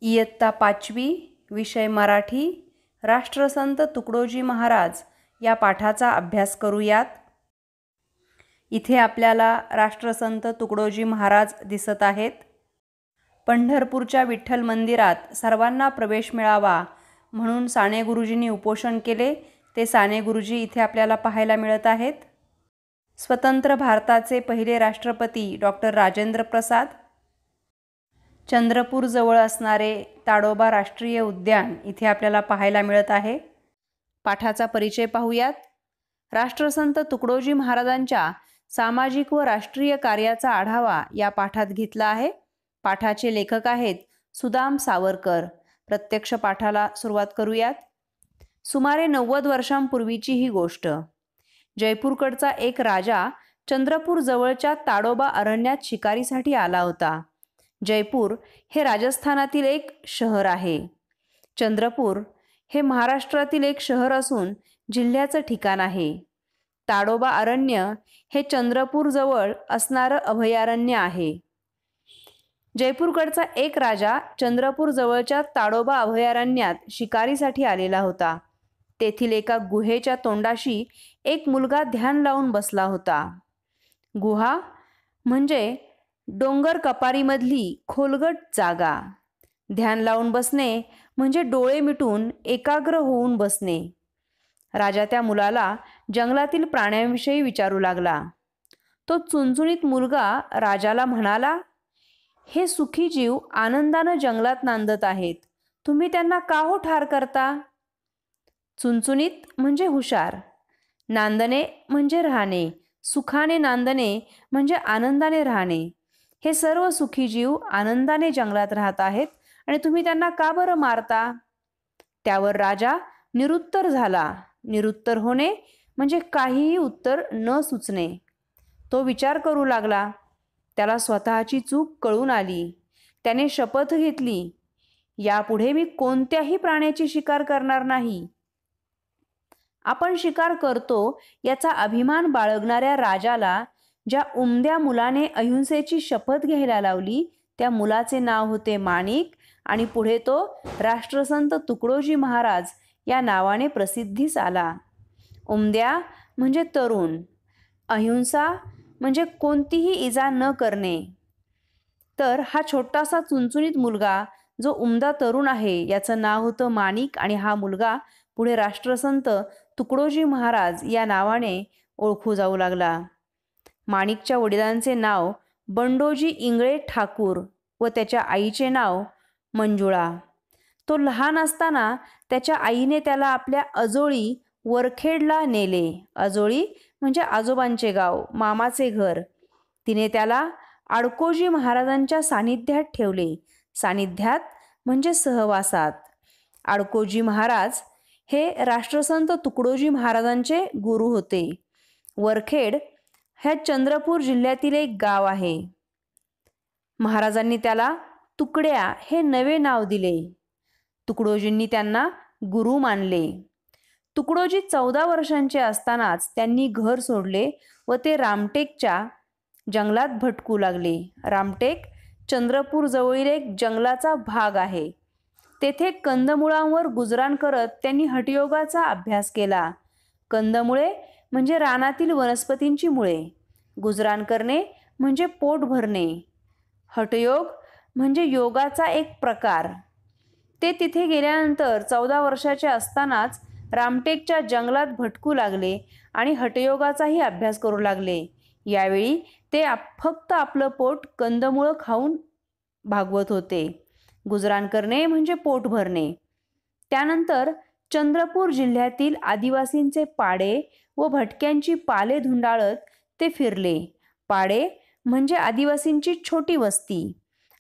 इयत्ता 5वी, विषय मराठी, राष्ट्रसंत तुकडोजी महाराज या पाठाचा अभ्यास करूयात. इथे आपल्याला राष्ट्रसंत तुकडोजी महाराज दिसत आहेत. पंढरपूरच्या विठ्ठल मंदिरात सर्वांना प्रवेश मिळावा म्हणून साने गुरुजींनी उपोषण केले. ते साने गुरुजी इथे आपल्याला पाहायला मिळत आहेत. स्वतंत्र भारताचे पहिले राष्ट्रपती डॉक्टर राजेंद्र प्रसाद. चंद्रपूर जवळ असणारे ताडोबा राष्ट्रीय उद्यान इथे आपल्याला पाहायला मिळत आहे. पाठाचा परिचय पाहूयात. राष्ट्रसंत तुकडोजी महाराजांच्या सामाजिक व राष्ट्रीय कार्याचा आढावा या पाठात घेतला आहे. पाठाचे लेखक आहेत सुदाम सावरकर. प्रत्यक्ष पाठाला सुरुवात करूयात. सुमारे 90 वर्षांपूर्वीची ही गोष्ट. जयपूरकडचा एक राजा चंद्रपूर जवळच्या ताडोबा अरण्यात शिकारीसाठी आला होता. जयपूर हे राजस्थानातील एक शहर आहे. चंद्रपूर हे महाराष्ट्रातील एक शहर असून जिल्ह्याचं ठिकाण आहे. ताडोबा अरण्य हे चंद्रपूर जवळ असणारं अभयारण्य आहे. जयपूरकडचा एक राजा चंद्रपूर जवळच्या ताडोबा अभयारण्यात शिकारीसाठी आलेला होता. तेथील एका गुहेच्या तोंडाशी एक मुलगा ध्यान लावून बसला होता. गुहा म्हणजे डोंगर कपारीमधली खोलगट जागा. ध्यान लावून बसणे म्हणजे डोळे मिटून एकाग्र होऊन बसणे. राजा त्या मुलाला जंगलातील प्राण्यांविषयी विचारू लागला. तो चुणचुणीत मुलगा राजाला म्हणाला, हे सुखी जीव आनंदानं जंगलात नांदत आहेत. तुम्ही त्यांना का हो ठार करता? चुणचुणीत म्हणजे हुशार, नांदणे म्हणजे राहणे, सुखाने नांदणे म्हणजे आनंदाने राहणे. हे सर्व सुखी जीव आनंदाने जंगलात राहत आहेत आणि तुम्ही त्यांना का बरं मारता? त्यावर राजा निरुत्तर झाला. निरुत्तर होणे म्हणजे काहीही उत्तर न सुचणे. तो विचार करू लागला. त्याला स्वतःची चूक कळून आली. त्याने शपथ घेतली, यापुढे मी कोणत्याही प्राण्याची शिकार करणार नाही. आपण शिकार करतो याचा अभिमान बाळगणाऱ्या राजाला ज्या उमद्या मुलाने अहिंसेची शपथ घ्यायला लावली त्या मुलाचे नाव होते माणिक आणि पुढे तो राष्ट्रसंत तुकडोजी महाराज या नावाने प्रसिद्धीस आला. उमद्या म्हणजे तरुण, अहिंसा म्हणजे कोणतीही इजा न करणे. तर हा छोटासा चुणचुणीत मुलगा जो उमदा तरुण आहे याचं नाव होतं माणिक आणि हा मुलगा पुढे राष्ट्रसंत तुकडोजी महाराज या नावाने ओळखू जाऊ लागला. माणिकच्या वडिलांचे नाव बंडोजी इंगळे ठाकूर व त्याच्या आईचे नाव मंजुळा. तो लहान असताना त्याच्या आईने त्याला आपल्या अजोळी वरखेडला नेले. अजोळी म्हणजे आजोबांचे गाव, मामाचे घर. तिने त्याला आडकोजी महाराजांच्या सानिध्यात ठेवले. सानिध्यात म्हणजे सहवासात. आडकोजी महाराज हे राष्ट्रसंत तुकडोजी महाराजांचे गुरु होते. वरखेड ह्या चंद्रपूर जिल्ह्यातील एक गाव आहे. महाराजांनी त्याला तुकड्या हे नवे नाव दिले. तुकडोजींनी त्यांना गुरु मानले. तुकडोजी 14 वर्षांचे असतानाच त्यांनी घर सोडले व ते रामटेकच्या जंगलात भटकू लागले. रामटेक चंद्रपूर जवळील एक जंगलाचा भाग आहे. तेथे कंदमुळांवर गुजराण करत त्यांनी हठयोगाचा अभ्यास केला. कंदमुळे म्हणजे रानातील वनस्पतींची मुळे. गुजराण करणे म्हणजे पोट भरणे. हठयोग म्हणजे योगाचा एक प्रकार. ते तिथे गेल्यानंतर 14 वर्षाचे असतानाच रामटेकच्या जंगलात भटकू लागले आणि हठयोगाचाही अभ्यास करू लागले. यावेळी ते फक्त आपलं पोट कंदमुळं खाऊन भागवत होते. गुजराण करणे म्हणजे पोट भरणे. त्यानंतर चंद्रपूर जिल्ह्यातील आदिवासींचे पाडे व भटक्यांची पाले धुंडाळत ते फिरले. पाडे म्हणजे आदिवासींची छोटी वस्ती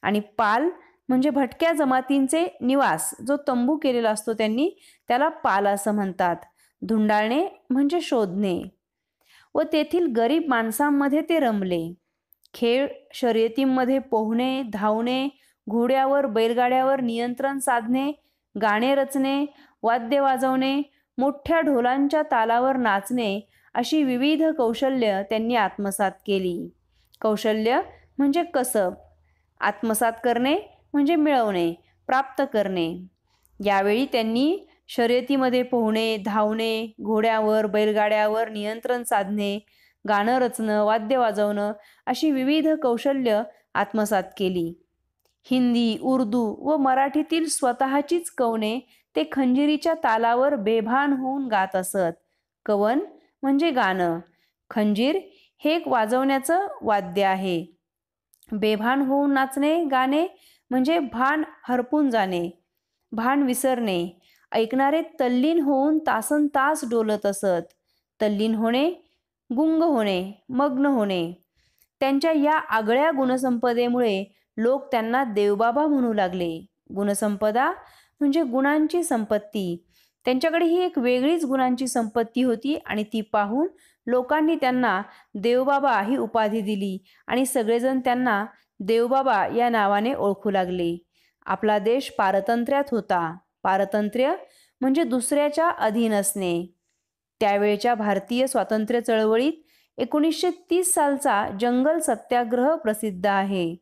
आणि पाल म्हणजे भटक्या जमातींचे निवास, जो तंबू केलेला असतो त्यांनी, त्याला पाल असं म्हणतात. धुंडाळणे म्हणजे शोधणे. व तेथील गरीब माणसांमध्ये ते रमले. खेळ शर्यतींमध्ये पोहणे, धावणे, घोड्यावर बैलगाड्यावर नियंत्रण साधणे, गाणे रचणे, वाद्य वाजवणे, मोठ्या ढोलांच्या तालावर नाचणे अशी विविध कौशल्य त्यांनी आत्मसात केली. कौशल्य म्हणजे कसब, आत्मसात करणे म्हणजे मिळवणे, प्राप्त करणे. यावेळी त्यांनी शर्यतीमध्ये पोहणे, धावणे, घोड्यावर, बैलगाड्यावर नियंत्रण साधणे, गाणं रचणं, वाद्य वाजवणं अशी विविध कौशल्य आत्मसात केली. हिंदी, उर्दू व मराठीतील स्वतःचीच कवने ते खंजिरीच्या तालावर बेभान होऊन गात असत. कवन म्हणजे गाणं. खंजीर हे एक वाजवण्याचं वाद्य आहे. बेभान होऊन नाचणे, गाणे म्हणजे भान हरपून जाणे, भान विसरणे. ऐकणारे तल्लीन होऊन तासनतास डोलत असत. तल्लीन होणे, गुंग होणे, मग्न होणे. त्यांच्या या आगळ्या गुणसंपदेमुळे लोक त्यांना देवबाबा म्हणू लागले. गुणसंपदा म्हणजे गुणांची संपत्ती. त्यांच्याकडे ही एक वेगळीच गुणांची संपत्ती होती आणि ती पाहून लोकांनी त्यांना देवबाबा ही उपाधी दिली आणि सगळेजण त्यांना देवबाबा या नावाने ओळखू लागले. आपला देश पारतंत्र्यात होता. पारतंत्र्य म्हणजे दुसऱ्याच्या अधीन असणे. त्यावेळच्या भारतीय स्वातंत्र्य चळवळीत 1930 सालचा जंगल सत्याग्रह प्रसिद्ध आहे.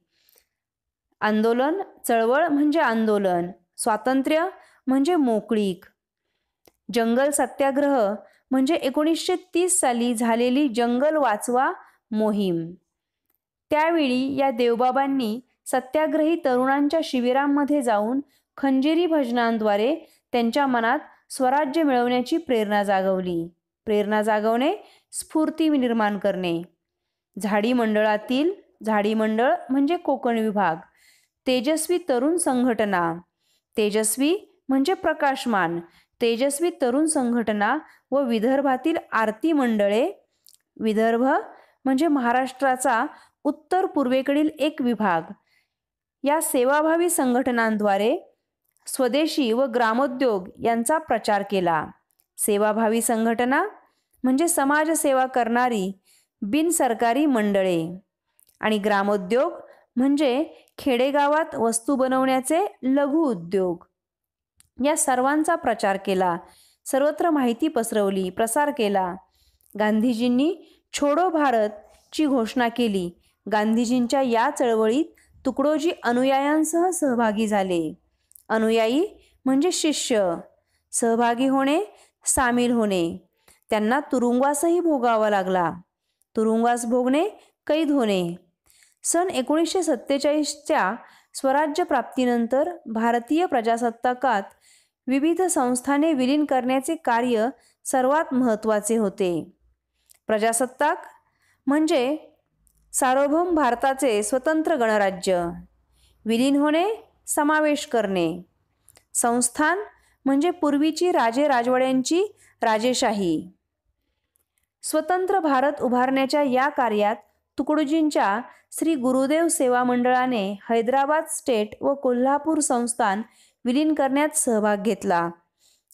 आंदोलन, चळवळ म्हणजे आंदोलन, स्वातंत्र्य म्हणजे मोकळीक. जंगल सत्याग्रह म्हणजे 1930 साली झालेली जंगल वाचवा मोहीम. त्यावेळी या देवबाबांनी सत्याग्रही तरुणांच्या शिबिरांमध्ये जाऊन खंजिरी भजनांद्वारे त्यांच्या मनात स्वराज्य मिळवण्याची प्रेरणा जागवली. प्रेरणा जागवणे, स्फूर्ती निर्माण करणे. झाडी मंडळातील, झाडी मंडळ म्हणजे कोकण विभाग, तेजस्वी तरुण संघटना. तेजस्वी म्हणजे प्रकाशमान. तेजस्वी तरुण संघटना व विदर्भातील आरती मंडळे. विदर्भ म्हणजे महाराष्ट्राचा उत्तर पूर्वेकडील एक विभाग. या सेवाभावी संघटनांद्वारे स्वदेशी व ग्रामोद्योग यांचा प्रचार केला. सेवाभावी संघटना म्हणजे समाजसेवा करणारी बिनसरकारी मंडळे आणि ग्रामोद्योग म्हणजे खेडेगावात वस्तू बनवण्याचे लघु उद्योग. या सर्वांचा प्रचार केला. सर्वत्र माहिती पसरवली, प्रसार केला. गांधीजींनी छोडो भारतची घोषणा केली. गांधीजींच्या या चळवळीत तुकडोजी अनुयायांसह सहभागी झाले. अनुयायी म्हणजे शिष्य. सहभागी होणे, सामील होणे. त्यांना तुरुंगवासही भोगावा लागला. तुरुंगवास भोगणे, कैद होणे. सन 1947च्या स्वराज्य प्राप्तीनंतर भारतीय प्रजासत्ताकात विविध संस्थाने विलीन करण्याचे कार्य सर्वात महत्त्वाचे होते. प्रजासत्ताक म्हणजे सार्वभौम भारताचे स्वतंत्र गणराज्य. विलीन होणे, समावेश करणे. संस्थान म्हणजे पूर्वीची राजे राजवाड्यांची राजेशाही. स्वतंत्र भारत उभारण्याच्या या कार्यात तुकडोजींच्या श्री गुरुदेव सेवा मंडळाने हैदराबाद स्टेट व कोल्हापूर संस्थान विलीन करण्यात सहभाग घेतला.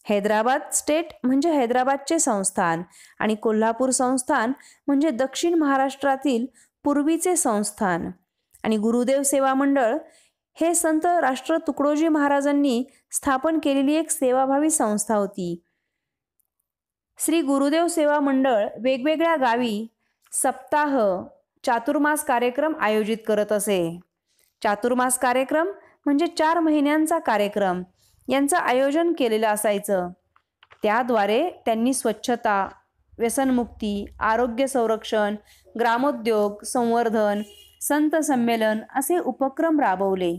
हैदराबाद स्टेट म्हणजे हैदराबादचे संस्थान आणि कोल्हापूर संस्थान म्हणजे दक्षिण महाराष्ट्रातील पूर्वीचे संस्थान. आणि गुरुदेव सेवा मंडळ हे संत राष्ट्र तुकडोजी महाराजांनी स्थापन केलेली एक सेवाभावी संस्था होती. श्री गुरुदेव सेवा मंडळ वेगवेगळ्या गावी सप्ताह, चातुर्मास कार्यक्रम आयोजित करत असे. चातुर्मास कार्यक्रम म्हणजे 4 महिन्यांचा कार्यक्रम यांचं आयोजन केलेलं असायचं. त्याद्वारे त्यांनी स्वच्छता, व्यसनमुक्ती, आरोग्य संरक्षण, ग्रामोद्योग संवर्धन, संत संमेलन असे उपक्रम राबवले.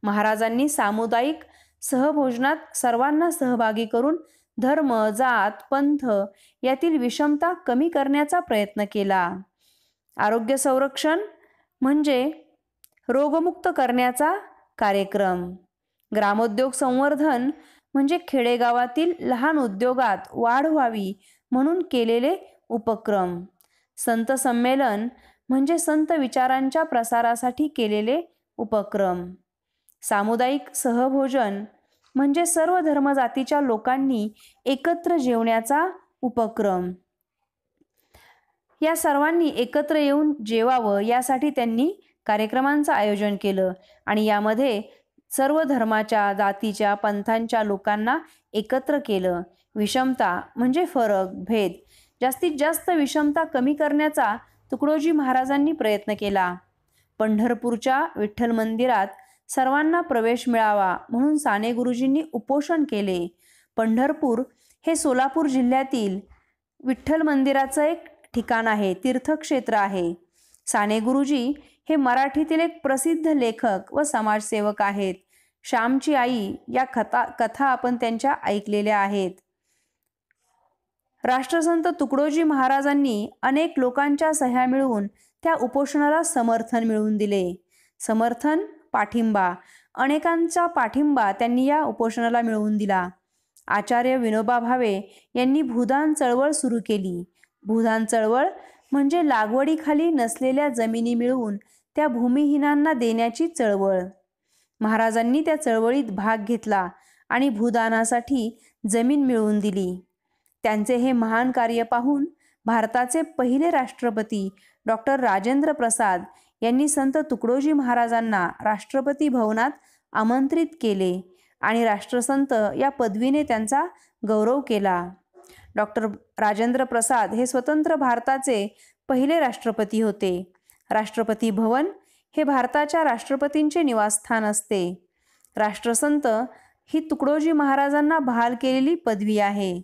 महाराजांनी सामुदायिक सहभोजनात सर्वांना सहभागी करून धर्म, जात, पंथ यातील विषमता कमी करण्याचा प्रयत्न केला. आरोग्य संरक्षण म्हणजे रोगमुक्त करण्याचा कार्यक्रम. ग्रामोद्योग संवर्धन म्हणजे खेडेगावातील लहान उद्योगात वाढ व्हावी म्हणून केलेले उपक्रम. संत संमेलन म्हणजे संत विचारांच्या प्रसारासाठी केलेले उपक्रम. सामुदायिक सहभोजन म्हणजे सर्व धर्मजातीच्या लोकांनी एकत्र जेवण्याचा उपक्रम. या सर्वांनी एकत्र येऊन जेवावं यासाठी त्यांनी कार्यक्रमांचं आयोजन केलं आणि यामध्ये सर्व धर्माच्या, जातीच्या, पंथांच्या लोकांना एकत्र केलं. विषमता म्हणजे फरक, भेद, जास्तीत जास्त विषमता कमी करण्याचा तुकडोजी महाराजांनी प्रयत्न केला. पंढरपूरच्या विठ्ठल मंदिरात सर्वांना प्रवेश मिळावा म्हणून साने गुरुजींनी उपोषण केले. पंढरपूर हे सोलापूर जिल्ह्यातील विठ्ठल मंदिराचं एक ठिकाण आहे, तीर्थक्षेत्र आहे. साने गुरुजी हे मराठीतील एक प्रसिद्ध लेखक व समाजसेवक आहेत. श्यामची आई या कथा आपण त्यांच्या ऐकलेल्या आहेत. राष्ट्रसंत तुकडोजी महाराजांनी अनेक लोकांच्या सह्या मिळवून त्या उपोषणाला समर्थन मिळवून दिले. समर्थन, पाठिंबा, अनेकांचा पाठिंबा त्यांनी या उपोषणाला मिळवून दिला. आचार्य विनोबा भावे यांनी भूदान चळवळ सुरू केली. भूदान चळवळ म्हणजे लागवडीखाली नसलेल्या जमिनी मिळवून त्या भूमिहीनांना देण्याची चळवळ. महाराजांनी त्या चळवळीत भाग घेतला आणि भूदानासाठी जमीन मिळवून दिली. त्यांचे हे महान कार्य पाहून भारताचे पहिले राष्ट्रपती डॉक्टर राजेंद्र प्रसाद यांनी संत तुकडोजी महाराजांना राष्ट्रपती भवनात आमंत्रित केले आणि राष्ट्रसंत या पदवीने त्यांचा गौरव केला. डॉक्टर राजेंद्र प्रसाद हे स्वतंत्र भारताचे पहिले राष्ट्रपती होते. राष्ट्रपती भवन हे भारताच्या राष्ट्रपतींचे निवासस्थान असते. राष्ट्रसंत ही तुकडोजी महाराजांना बहाल केलेली पदवी आहे.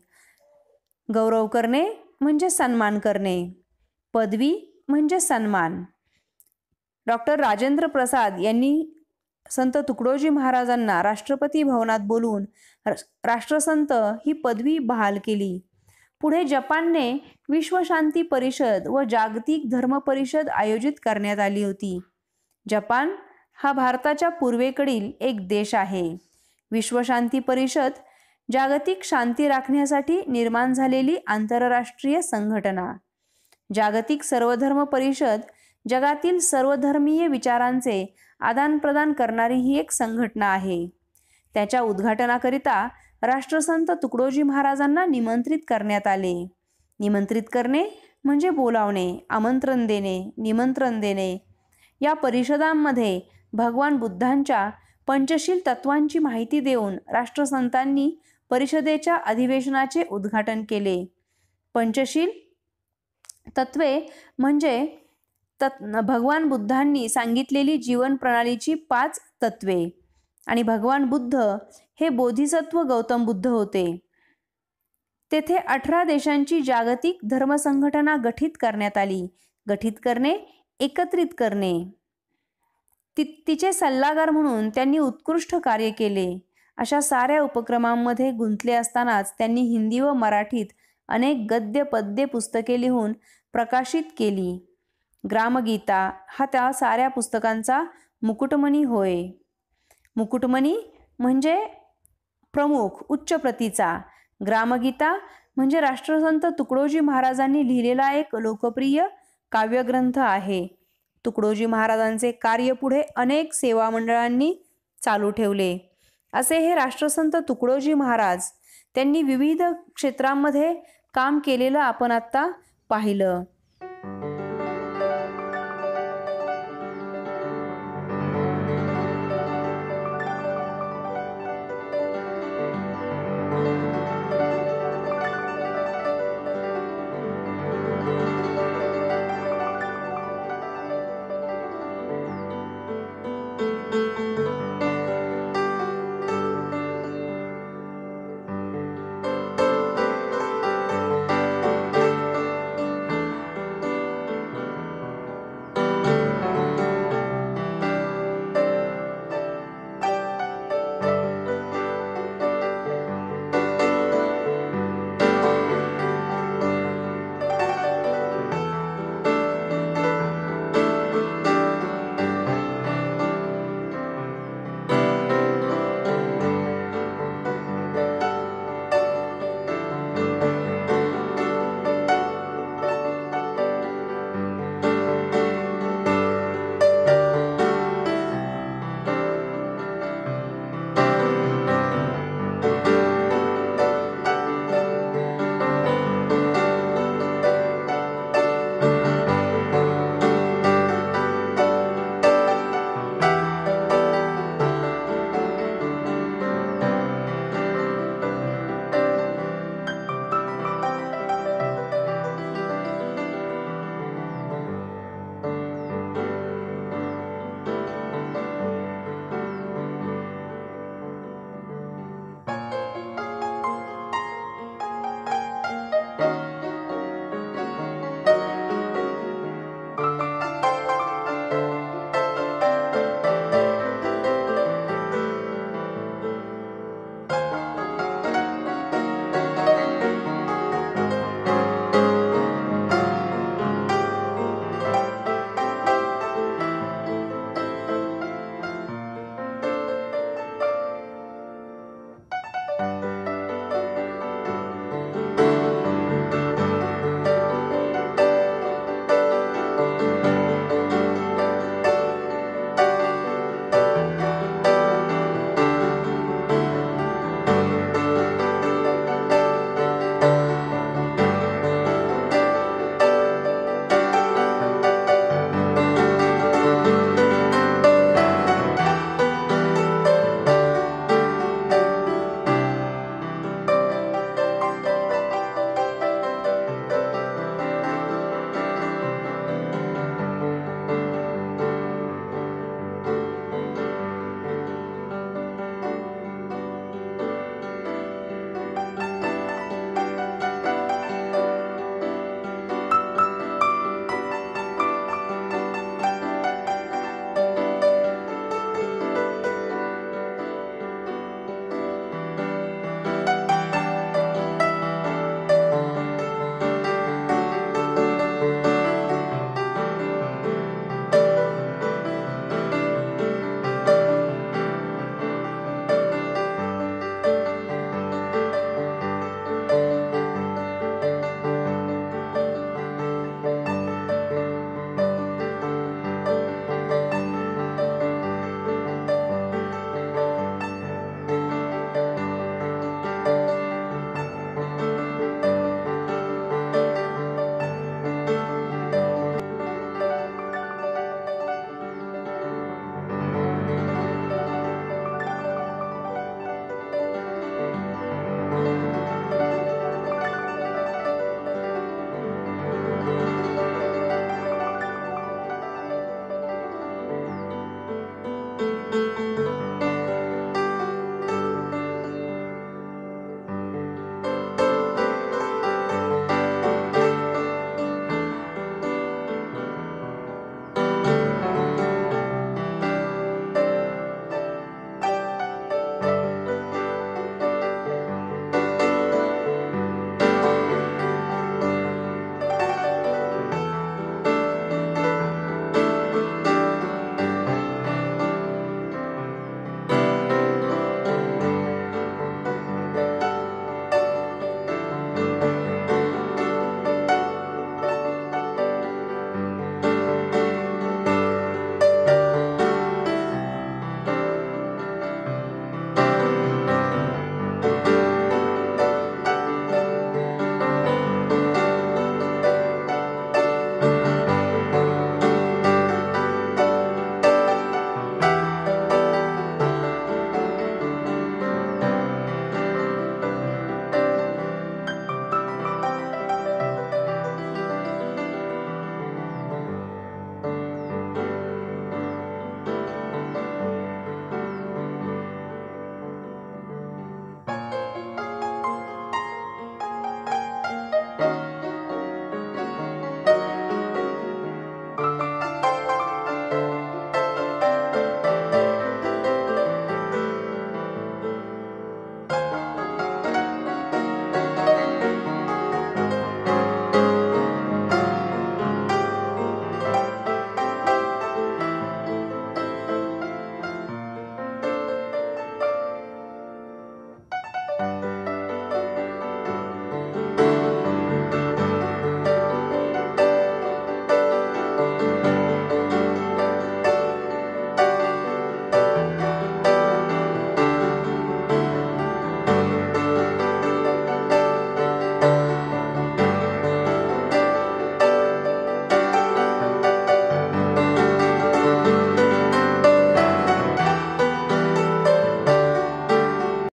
गौरव करणे म्हणजे सन्मान करणे, पदवी म्हणजे सन्मान. डॉक्टर राजेंद्र प्रसाद यांनी संत तुकडोजी महाराजांना राष्ट्रपती भवनात बोलवून राष्ट्रसंत ही पदवी बहाल केली. पुढे जपानने विश्वशांती परिषद व जागतिक धर्म परिषद आयोजित करण्यात आली होती. जपान हा भारताच्या पूर्वेकडील एक देश आहे. विश्वशांती परिषद जागतिक शांती राखण्यासाठी निर्माण झालेली आंतरराष्ट्रीय संघटना. जागतिक सर्वधर्म परिषद जगातील सर्वधर्मीय विचारांचे आदानप्रदान करणारी ही एक संघटना आहे. त्याच्या उद्घाटनाकरिता राष्ट्रसंत तुकडोजी महाराजांना निमंत्रित करण्यात आले. निमंत्रित करणे म्हणजे बोलावणे, आमंत्रण देणे, निमंत्रण देणे. या परिषदांमध्ये भगवान बुद्धांच्या पंचशील तत्वांची माहिती देऊन राष्ट्रसंतांनी परिषदेच्या अधिवेशनाचे उद्घाटन केले. पंचशील तत्वे म्हणजे भगवान बुद्धांनी सांगितलेली जीवन प्रणालीची 5 तत्वे. आणि भगवान बुद्ध हे बोधिसत्व गौतम बुद्ध होते. तेथे 18 देशांची जागतिक धर्म संघटना गठीत करण्यात आली. गठीत करणे, एकत्रित करणे. तिचे सल्लागार म्हणून त्यांनी उत्कृष्ट कार्य केले. अशा साऱ्या उपक्रमांमध्ये गुंतले असतानाच त्यांनी हिंदी व मराठीत अनेक गद्य पद्य पुस्तके लिहून प्रकाशित केली. ग्रामगीता हा त्या साऱ्या पुस्तकांचा मुकुटमणी होय. मुकुटमणी म्हणजे प्रमुख, उच्च प्रतीचा. ग्रामगीता म्हणजे राष्ट्रसंत तुकडोजी महाराजांनी लिहिलेला एक लोकप्रिय काव्यग्रंथ आहे. तुकडोजी महाराजांचे कार्य पुढे अनेक सेवा मंडळांनी चालू ठेवले. असे हे राष्ट्रसंत तुकडोजी महाराज त्यांनी विविध क्षेत्रांमध्ये काम केलेलं आपण आत्ता पाहिलं.